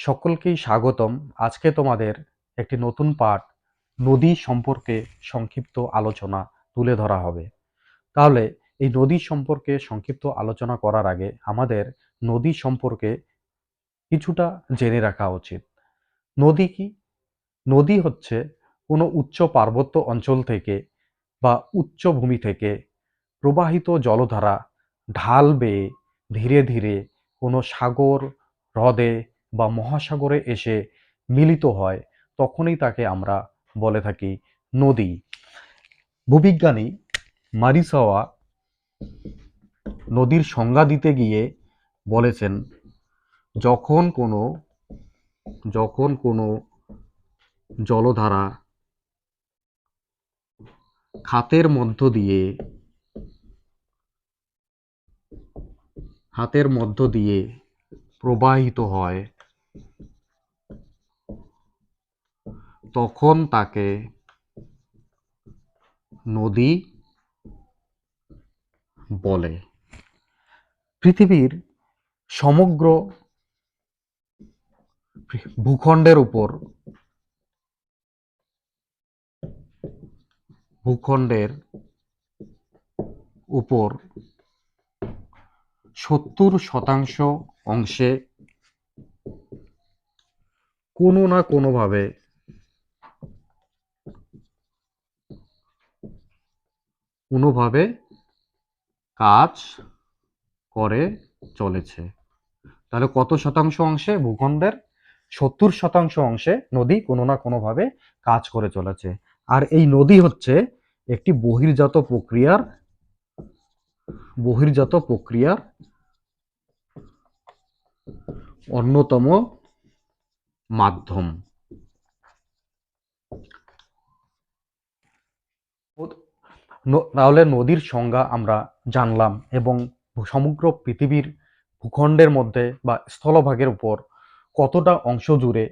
সকলকেই স্বাগতম। আজকে তোমাদের একটি নতুন পাঠ নদী সম্পর্কে সংক্ষিপ্ত আলোচনা তুলে ধরা হবে। তাহলে এই নদী সম্পর্কে সংক্ষিপ্ত আলোচনা করার আগে আমাদের নদী সম্পর্কে কিছুটা জেনে রাখা উচিত। নদী কি? নদী হচ্ছে কোনো উচ্চ পার্বত্য অঞ্চল থেকে বা উচ্চভূমি থেকে প্রবাহিত জলধারা ঢাল বেয়ে ধীরে ধীরে কোনো সাগর, হ্রদে বা মহাসাগরে এসে মিলিত হয়, তখনই তাকে আমরা বলে থাকি নদী। ভূবিজ্ঞানী মারিসাওয়া নদীর সংজ্ঞা দিতে গিয়ে বলেছেন, যখন কোনো জলধারা খাতের মধ্য দিয়ে প্রবাহিত হয়, তখন তাকে নদী বলে। পৃথিবীর সমগ্র ভূখণ্ডের উপর 70% অংশে কোনো না কোনোভাবে কাজ করে চলেছে। তাহলে কত শতাংশ অংশে? ভূখণ্ডের 70% অংশে নদী কোনো না কোনোভাবে কাজ করে চলেছে। আর এই নদী হচ্ছে একটি বহির্জাত প্রক্রিয়ার অন্যতম মাধ্যম। তাহলে নদীর সংজ্ঞা আমরা জানলাম এবং সমগ্র পৃথিবীর ভূখণ্ডের মধ্যে বা স্থলভাগের উপর কতটা অংশ জুড়ে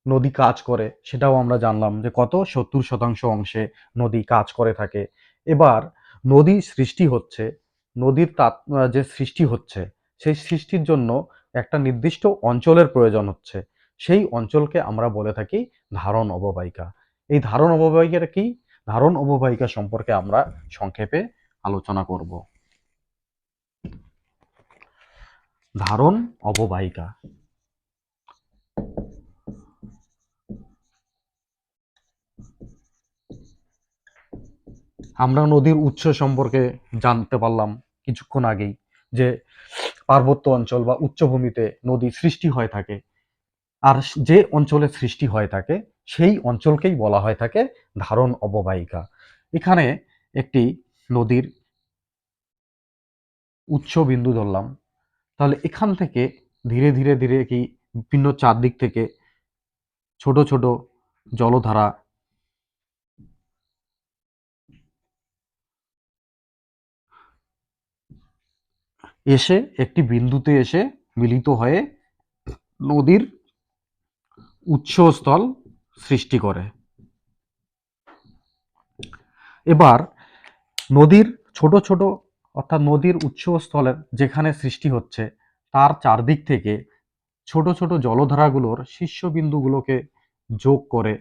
নদী কাজ করে সেটাও আমরা জানলাম, যে কত 70% অংশে নদী কাজ করে থাকে। এবার নদীর যে সৃষ্টি হচ্ছে সেই সৃষ্টির জন্য একটা নির্দিষ্ট অঞ্চলের প্রয়োজন হচ্ছে। সেই অঞ্চলকে আমরা বলে থাকি ধারণ অববাহিকা। এই ধারণ অববাহিকাটা কি? ধারণ অববাহিকা সম্পর্কে আমরা সংক্ষেপে আলোচনা করব। ধারণ অববাহিকা। আমরা নদীর উৎস সম্পর্কে জানতে পারলাম কিছুক্ষণ আগেই, যে পার্বত্য অঞ্চল বা উচ্চভূমিতে নদী সৃষ্টি হয়ে থাকে। আর যে অঞ্চলে সৃষ্টি হয়ে থাকে সেই অঞ্চলকেই বলা হয়ে থাকে ধারণ অববাহিকা। এখানে একটি নদীর উৎস বিন্দু ধরলাম। তাহলে এখান থেকে ধীরে ধীরে ধীরে কি বিভিন্ন চারদিক থেকে ছোট ছোট জলধারা এসে একটি বিন্দুতে এসে মিলিত হয়ে নদীর উৎসস্থল সৃষ্টি করে। এবার নদীর ছোট ছোট অর্থাৎ নদীর উৎসস্থলের যেখানে সৃষ্টি হচ্ছে তার চারদিক থেকে ছোট ছোট জলধারাগুলোর শীর্ষবিন্দুগুলোকে যোগ করে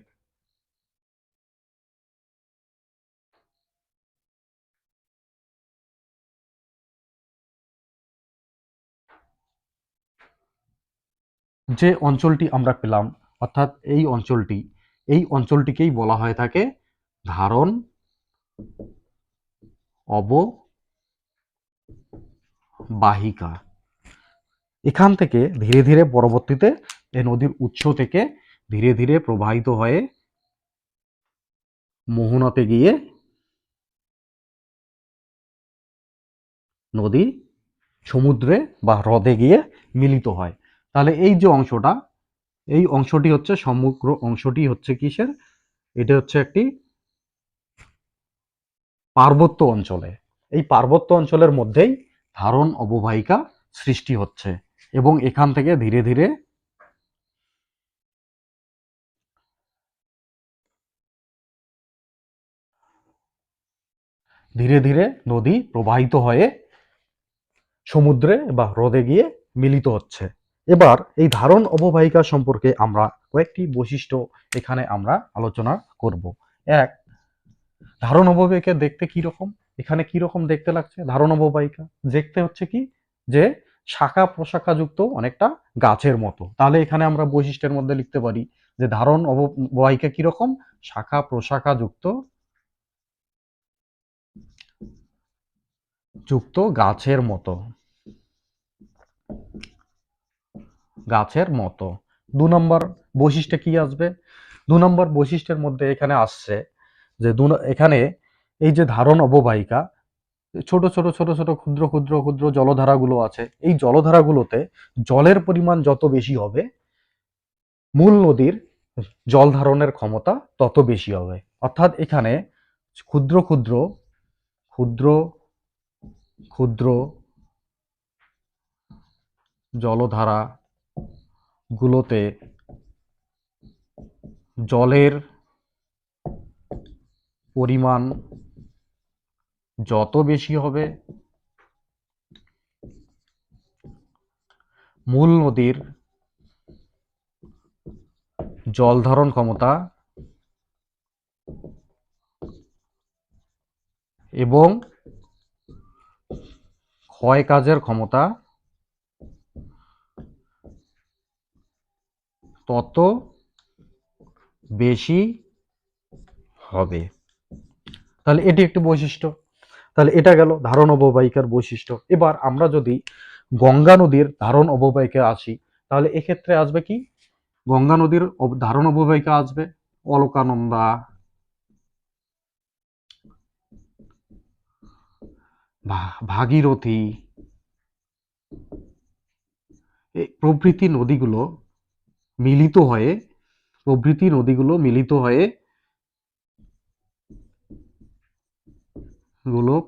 যে অঞ্চলটি আমরা পেলাম, অর্থাৎ এই অঞ্চলটিকেই বলা হয়ে থাকে ধারণ অববাহিকা। এখান থেকে ধীরে ধীরে পরবর্তীতে এই নদীর উৎস থেকে ধীরে ধীরে প্রবাহিত হয়ে মোহনাতে গিয়ে নদী সমুদ্রে বা হ্রদে গিয়ে মিলিত হয়। তাহলে এই অংশটি হচ্ছে সমগ্র অংশটি হচ্ছে কিসের? এটা হচ্ছে একটি পার্বত্য অঞ্চলে। এই পার্বত্য অঞ্চলের মধ্যেই ধারণ অববাহিকা সৃষ্টি হচ্ছে এবং এখান থেকে ধীরে ধীরে ধীরে ধীরে নদী প্রবাহিত হয়ে সমুদ্রে বা হ্রদে গিয়ে মিলিত হচ্ছে। এবার এই ধারণ অববাহিকা সম্পর্কে আমরা কয়েকটি বৈশিষ্ট্য এখানে আমরা আলোচনা করব। এক, ধারণ অববাহিকা দেখতে কি রকম? এখানে কি রকম দেখতে লাগছে? ধারণ অববাহিকা দেখতে হচ্ছে কি, যে শাখা প্রশাখা যুক্ত অনেকটা গাছের মতো। তাহলে এখানে আমরা বৈশিষ্ট্যের মধ্যে লিখতে পারি যে ধারণ অববাহিকা কি রকম? শাখা প্রশাখা যুক্ত গাছের মতো। গাছের মতো। ২ নম্বর বৈশিষ্ট্যে কি আসবে? ২ নম্বর বৈশিষ্ট্যের মধ্যে এখানে আসছে যে এখানে এই যে ধারণ অববাহিকা, ছোট ছোট ছোট ছোট ক্ষুদ্র ক্ষুদ্র ক্ষুদ্র জলধারাগুলো আছে, এই জলধারাগুলোতে জলের পরিমাণ যত বেশি হবে, মূল নদীর জল ধারণের ক্ষমতা তত বেশি হবে। অর্থাৎ এখানে ক্ষুদ্র ক্ষুদ্র ক্ষুদ্র ক্ষুদ্র জলধারা গুলোতে জলের পরিমাণ যত বেশি হবে, মূল নদীর জল ধারণ ক্ষমতা এবং ক্ষয় কাজের ক্ষমতা তত বেশি হবে। তাহলে এটি একটি বৈশিষ্ট্য। তাহলে এটা গেল ধারণ অববাহিকার বৈশিষ্ট্য। এবার আমরা যদি গঙ্গা নদীর ধারণ অববাহিকা আসি, তাহলে এক্ষেত্রে আসবে কি? গঙ্গা নদীর ধারণ অববাহিকা আসবে অলকানন্দা, ভাগীরথী, প্রভৃতি নদীগুলো মিলিত হয়ে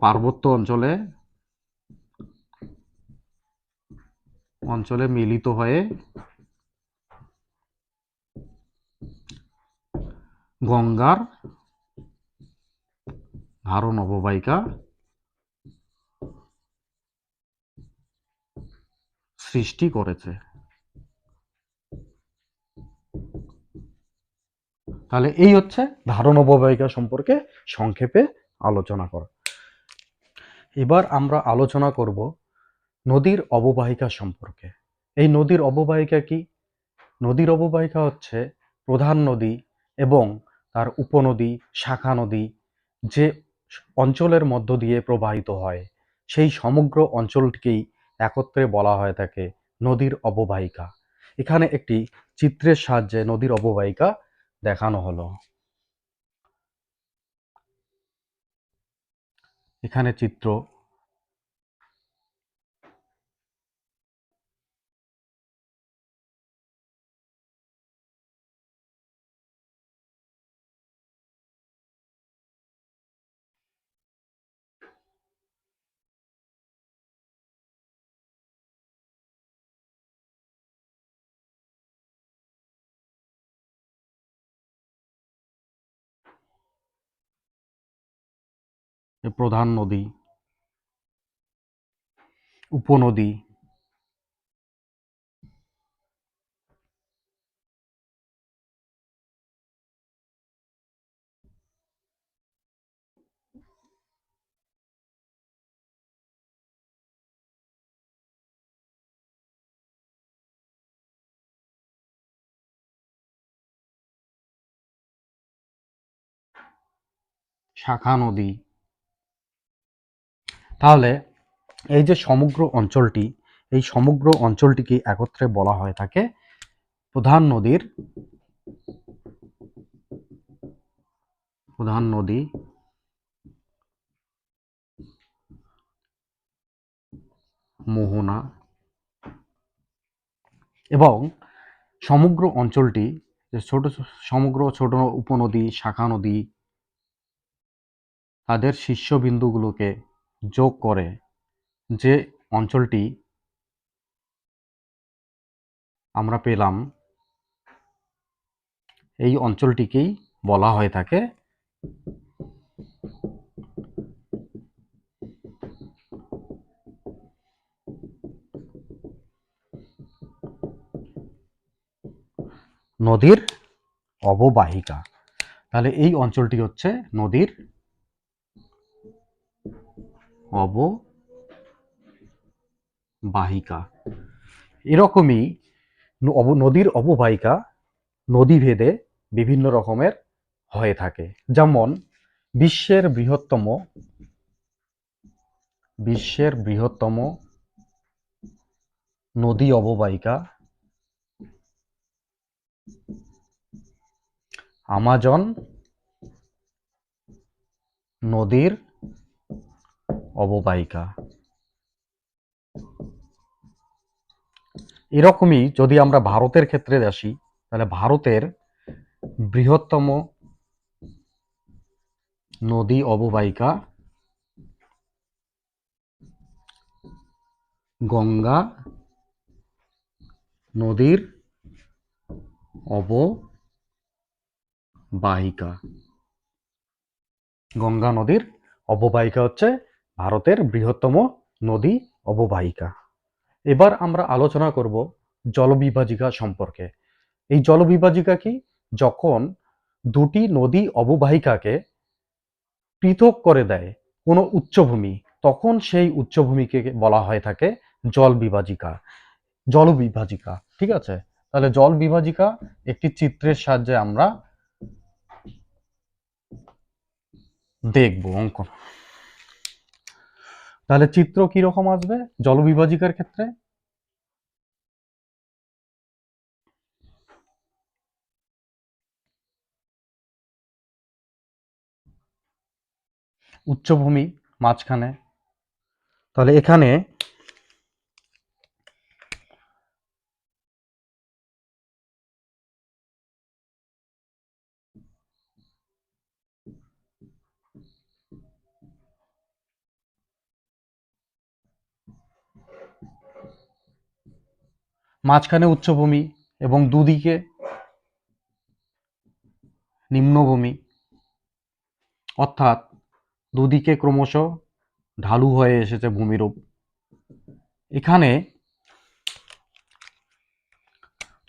পার্বত্য অঞ্চলে মিলিত হয়ে গঙ্গার ধারণ অববাহিকা সৃষ্টি করেছে। তাহলে এই হচ্ছে ধারণ অববাহিকা সম্পর্কে সংক্ষেপে আলোচনা করা। এবার আমরা আলোচনা করব নদীর অববাহিকা সম্পর্কে। এই নদীর অববাহিকা কি? নদীর অববাহিকা হচ্ছে প্রধান নদী এবং তার উপনদী, শাখা নদী যে অঞ্চলের মধ্য দিয়ে প্রবাহিত হয়, সেই সমগ্র অঞ্চলটিকেই একত্রে বলা হয়ে থাকে নদীর অববাহিকা। এখানে একটি চিত্রের সাহায্যে নদীর অববাহিকা দেখানো হলো। এখানে চিত্র, প্রধান নদী, উপনদী, শাখা নদী। তাহলে এই যে সমগ্র অঞ্চলটি, এই সমগ্র অঞ্চলটিকে একত্রে বলা হয়ে থাকে প্রধান নদী, মোহনা, এবং সমগ্র অঞ্চলটি যে সমগ্র ছোট উপনদী, শাখা নদী, তাদের শীর্ষবিন্দুগুলোকে যোগ করে যে অঞ্চলটি আমরা পেলাম, এই অঞ্চলটিকেই বলা হয়ে থাকে নদীর অববাহিকা। তাহলে এই অঞ্চলটি হচ্ছে নদীর অববাহিকা। এরকমই নদীর অববাহিকা নদী ভেদে বিভিন্ন রকমের হয়ে থাকে। যেমন বিশ্বের বৃহত্তম নদী অববাহিকা আমাজন নদীর অববাহিকা। এরকমই যদি আমরা ভারতের ক্ষেত্রে আসি, তাহলে ভারতের বৃহত্তম নদী অববাহিকা গঙ্গা নদীর অববাহিকা। গঙ্গা নদীর অববাহিকা হচ্ছে ভারতের বৃহত্তম নদী অববাহিকা। এবার আমরা আলোচনা করব জলবিভাজিকা সম্পর্কে। এই জলবিভাজিকা কি? যখন দুটি নদী অববাহিকাকে পৃথক করে দেয় কোনো উচ্চভূমি, তখন সেই উচ্চভূমিকে বলা হয়ে থাকে জলবিভাজিকা। ঠিক আছে, তাহলে জলবিভাজিকা একটি চিত্রের সাহায্যে আমরা দেখব অঙ্কন। তাহলে চিত্র কি রকম আসবে জলবিভাজিকার ক্ষেত্রে? উচ্চভূমি মাঝখানে, তাহলে এখানে মাঝখানে উচ্চভূমি এবং দুদিকে নিম্নভূমি, অর্থাৎ দুদিকে ক্রমশ ঢালু হয়ে এসেছে ভূমিরূপ। এখানে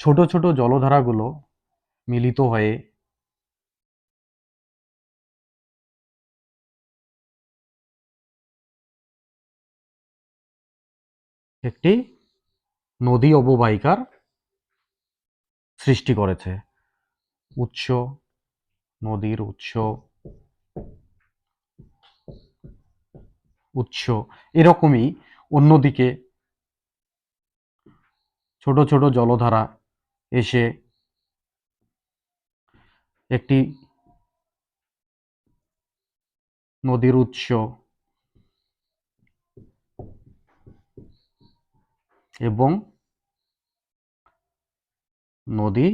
ছোট ছোট জলধারাগুলো মিলিত হয়ে একটি নদী অববাহিকার সৃষ্টি করেছে। উৎস, নদীর উৎস এরকমই অন্যদিকে ছোট ছোট জলধারা এসে একটি নদীর উৎস এবং নদী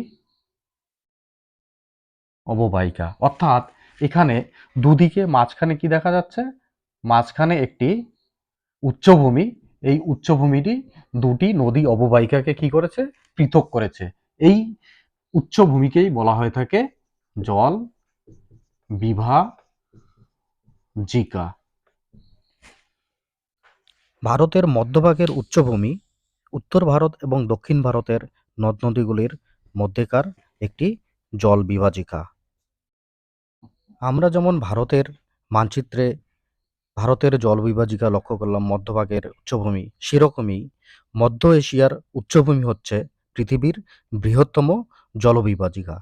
অববাহিকা, অর্থাৎ এখানে দুদিকে মাঝখানে কি দেখা যাচ্ছে? মাঝখানে একটি উচ্চভূমি। এই উচ্চভূমিটি দুটি নদী অববাহিকাকে কি করেছে? পৃথক করেছে। এই উচ্চভূমিকেই বলা হয়ে থাকে জল বিভাজিকা। ভারতের মধ্যভাগের উচ্চভূমি উত্তর ভারত এবং দক্ষিণ ভারতের নদ নদীগুলির মধ্যেকার একটি জল বিভাজিকা। আমরা যেমন ভারতের মানচিত্রে ভারতের জল বিভাজিকা লক্ষ্য করলাম মধ্যভাগের উচ্চভূমি, সেরকমই মধ্য এশিয়ার উচ্চভূমি হচ্ছে পৃথিবীর বৃহত্তম জলবিভাজিকা।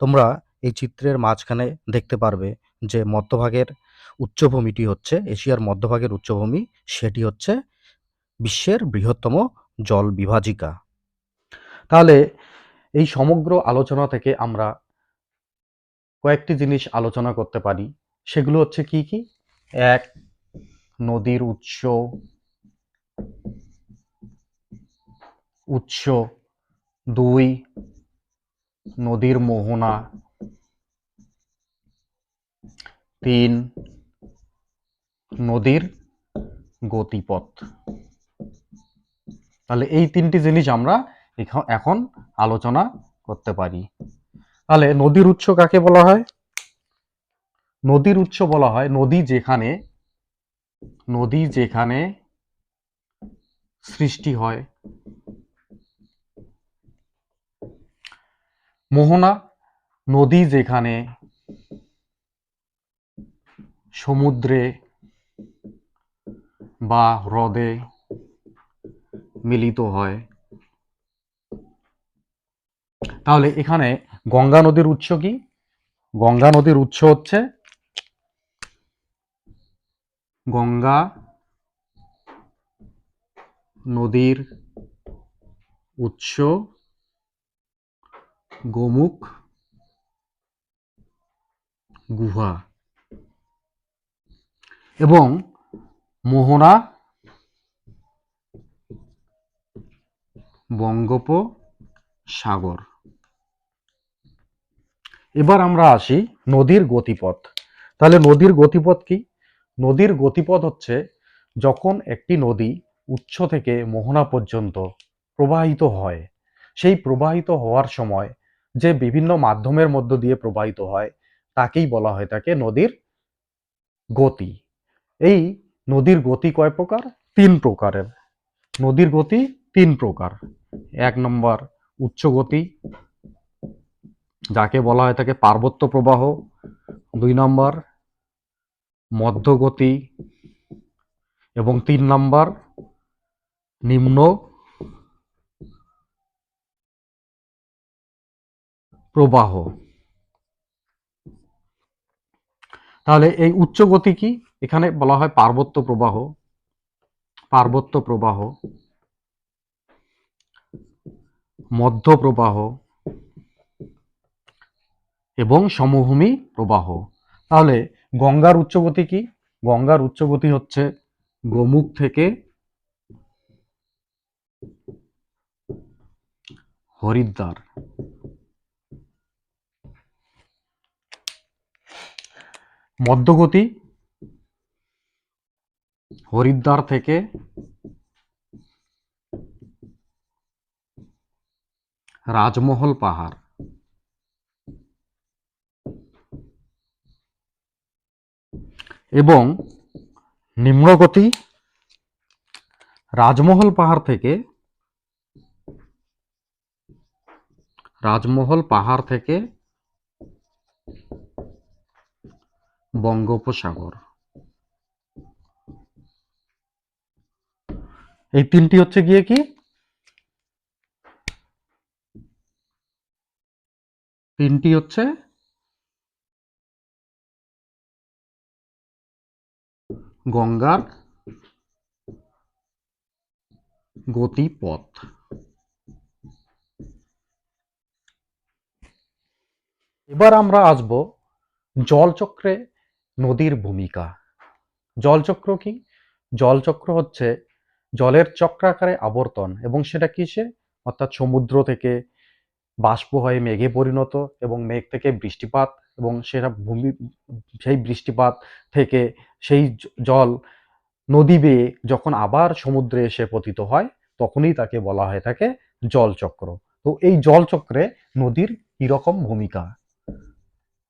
তোমরা এই চিত্রের মাঝখানে দেখতে পারবে যে মধ্যভাগের উচ্চভূমিটি হচ্ছে এশিয়ার মধ্যভাগের উচ্চভূমি, সেটি হচ্ছে বিশ্বের বৃহত্তম জল বিভাজিকা। তাহলে এই সমগ্র আলোচনা থেকে আমরা কয়েকটি জিনিস আলোচনা করতে পারি। সেগুলো হচ্ছে কি কি? এক, নদীর উৎস। দুই, নদীর মোহনা। তিন, নদীর গতিপথ। তাহলে এই তিনটি জিনিস আমরা এখন আলোচনা করতে পারি। তাহলে নদীর উৎস কাকে বলা হয়? নদীর উৎস বলা হয় নদী যেখানে সৃষ্টি হয় মোহনা নদী যেখানে সমুদ্রে বা হ্রদে মিলিত হয়, তাহলে এখানে গঙ্গা নদীর উৎস কি? গঙ্গা নদীর উৎস হচ্ছে গঙ্গা নদীর উৎস গোমুখ গুহা এবং মোহনা বঙ্গোপসাগর। এবার আমরা আসি নদীর গতিপথ। তাহলে নদীর গতিপথ কি? নদীর গতিপথ হচ্ছে যখন একটি নদী উৎস থেকে মোহনা পর্যন্ত প্রবাহিত হয়, সেই প্রবাহিত হওয়ার সময় যে বিভিন্ন মাধ্যমের মধ্য দিয়ে প্রবাহিত হয় তাকেই বলা হয় থাকে নদীর গতি। এই নদীর গতি কয় প্রকার? 3 প্রকারের। নদীর গতি 3 প্রকার। 1 নম্বর উচ্চ গতি, যাকে বলা হয় থাকে পার্বত্য প্রবাহ। 2 নম্বর মধ্যগতি এবং 3 নম্বর নিম্ন প্রবাহ। তাহলে এই উচ্চ গতি কি? এখানে বলা হয় পার্বত্য প্রবাহ, পার্বত্য প্রবাহ, মধ্য প্রবাহ এবং সমভূমি প্রবাহ। তাহলে গঙ্গার উচ্চগতি কি? গঙ্গার উচ্চগতি হচ্ছে গোমুখ থেকে হরিদ্বার। মধ্যগতি হরিদ্বার থেকে রাজমহল পাহাড়। এবং নিম্নগতি রাজমহল পাহাড় থেকে বঙ্গোপসাগর। এই তিনটি হচ্ছে গিয়ে কি? তিনটি হচ্ছে গঙ্গার গতিপথ। এবার আমরা আসব জলচক্রে নদীর ভূমিকা। জলচক্র কি? জলচক্র হচ্ছে জলের চক্রাকারে আবর্তন, এবং সেটা কিসে? অর্থাৎ সমুদ্র থেকে বাষ্প হয়ে মেঘে পরিণত, এবং মেঘ থেকে বৃষ্টিপাত, এবং সেটা সেই বৃষ্টিপাত থেকে সেই জল নদী বেয়ে যখন আবার সমুদ্রে এসে পতিত হয়, তখনই তাকে বলা হয় থাকে জলচক্র। তো এই জলচক্রে নদীর কিরকম ভূমিকা?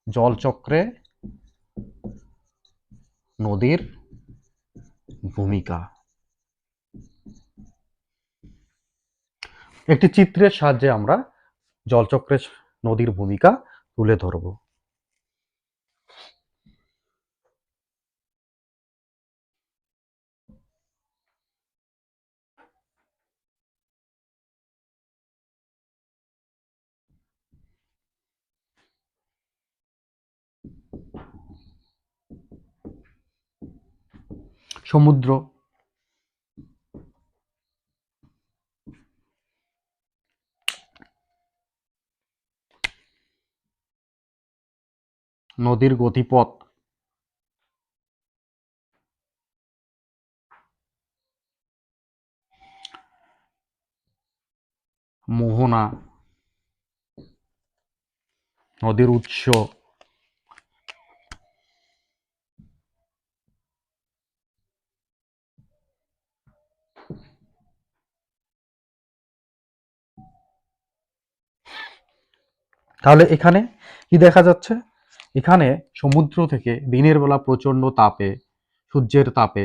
জলচক্রে নদীর ভূমিকা একটি চিত্রের সাহায্যে আমরা জলচক্রে নদীর ভূমিকা তুলে ধরব। সমুদ্র, নদীর গতিপথ, মোহনা, নদীর উৎস, তাহলে এখানে কি দেখা যাচ্ছে? এখানে সমুদ্র থেকে দিনের বেলা প্রচন্ড তাপে, সূর্যের তাপে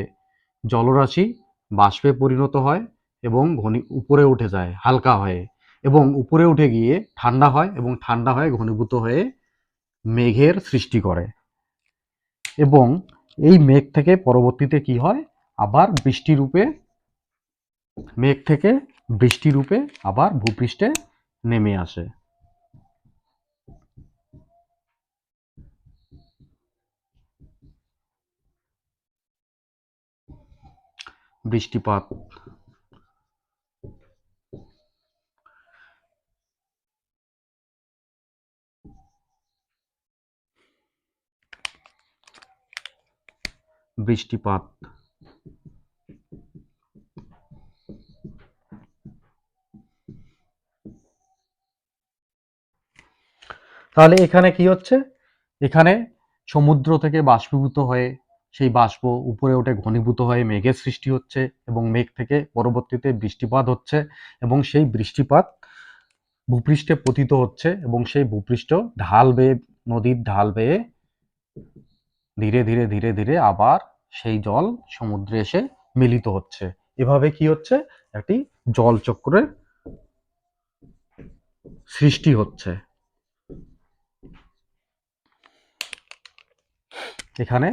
জলরাশি বাষ্পে পরিণত হয় এবং উপরে উঠে যায় হালকা হয়ে, এবং উপরে উঠে গিয়ে ঠান্ডা হয় এবং ঠান্ডা হয়ে ঘনীভূত হয়ে মেঘের সৃষ্টি করে এবং এই মেঘ থেকে পরবর্তীতে কি হয়, আবার বৃষ্টি রূপে, মেঘ থেকে বৃষ্টি রূপে আবার ভূপৃষ্ঠে নেমে আসে। বৃষ্টিপাত। বৃষ্টিপাত। তাহলে এখানে কি হচ্ছে, এখানে সমুদ্র থেকে বাষ্পীভূত হয়ে সেই বাষ্প উপরে উঠে ঘনীভূত হয়ে মেঘের সৃষ্টি হচ্ছে এবং মেঘ থেকে পরবর্তীতে বৃষ্টিপাত হচ্ছে এবং সেই বৃষ্টিপাত ভূপৃষ্ঠে পতিত হচ্ছে এবং সেই ভূপৃষ্ঠ ঢাল বেয়ে, নদীর ঢাল বেয়ে ধীরে ধীরে ধীরে ধীরে আবার সেই জল সমুদ্রে এসে মিলিত হচ্ছে। এভাবে কি হচ্ছে, একটি জলচক্রের সৃষ্টি হচ্ছে। এখানে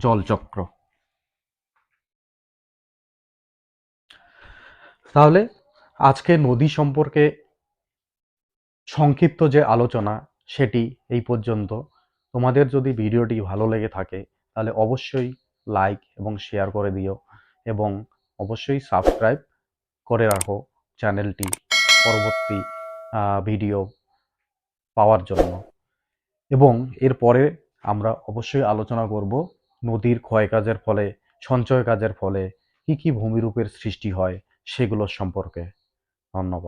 জলচক্র। তাহলে আজকে নদী সম্পর্কে সংক্ষিপ্ত যে আলোচনা সেটি এই পর্যন্ত। তোমাদের যদি ভিডিওটি ভালো লেগে থাকে তাহলে অবশ্যই লাইক এবং শেয়ার করে দিও এবং অবশ্যই সাবস্ক্রাইব করে রাখো চ্যানেলটি পরবর্তী ভিডিও পাওয়ার জন্য। এবং এরপরে আমরা অবশ্যই আলোচনা করব নদীর ক্ষয়কাজের ফলে, সঞ্চয় কাজের ফলে কি কি ভূমিরূপের সৃষ্টি হয় সেগুলোর সম্পর্কে। ধন্যবাদ।